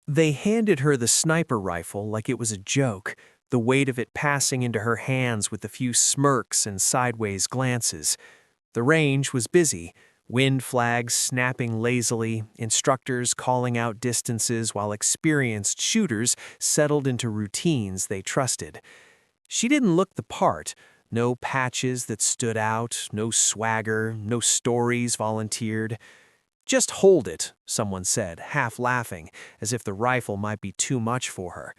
They handed her the sniper rifle like it was a joke, the weight of it passing into her hands with a few smirks and sideways glances. The range was busy, wind flags snapping lazily, instructors calling out distances while experienced shooters settled into routines they trusted. She didn't look the part. No patches that stood out, no swagger, no stories volunteered. "Just hold it," someone said, half laughing, as if the rifle might be too much for her.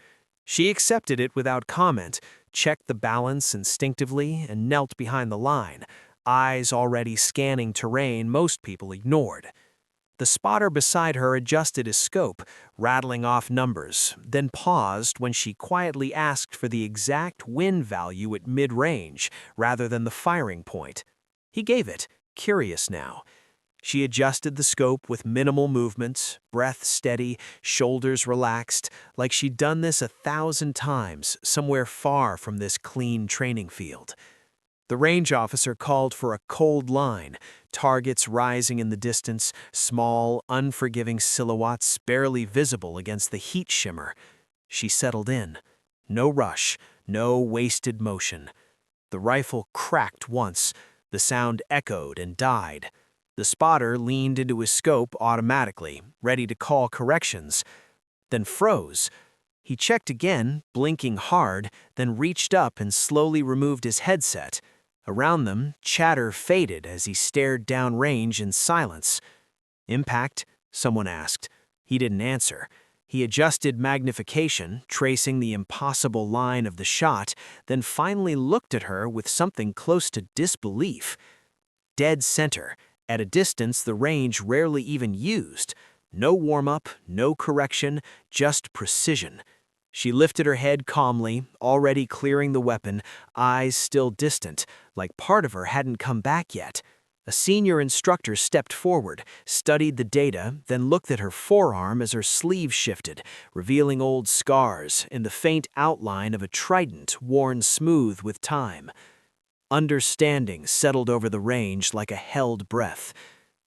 She accepted it without comment, checked the balance instinctively, and knelt behind the line, eyes already scanning terrain most people ignored. The spotter beside her adjusted his scope, rattling off numbers, then paused when she quietly asked for the exact wind value at mid-range rather than the firing point. He gave it, curious now. She adjusted the scope with minimal movements, breath steady, shoulders relaxed, like she'd done this 1,000 times, somewhere far from this clean training field. The range officer called for a cold line, targets rising in the distance, small, unforgiving silhouettes barely visible against the heat shimmer. She settled in. No rush, no wasted motion. The rifle cracked once. The sound echoed and died. The spotter leaned into his scope automatically, ready to call corrections, then froze. He checked again, blinking hard, then reached up and slowly removed his headset. Around them, chatter faded as he stared downrange in silence. "Impact?" someone asked. He didn't answer. He adjusted magnification, tracing the impossible line of the shot, then finally looked at her with something close to disbelief. Dead center, at a distance the range rarely even used. No warm-up, no correction, just precision. She lifted her head calmly, already clearing the weapon, eyes still distant, like part of her hadn't come back yet. A senior instructor stepped forward, studied the data, then looked at her forearm as her sleeve shifted, revealing old scars in the faint outline of a trident worn smooth with time. Understanding settled over the range like a held breath.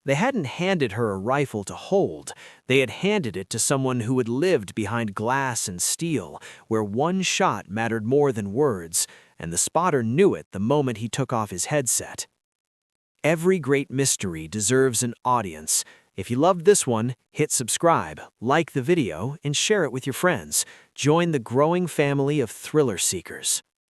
They hadn't handed her a rifle to hold. They had handed it to someone who had lived behind glass and steel, where one shot mattered more than words, and the spotter knew it the moment he took off his headset. Every great mystery deserves an audience. If you loved this one, hit subscribe, like the video, and share it with your friends. Join the growing family of thriller seekers.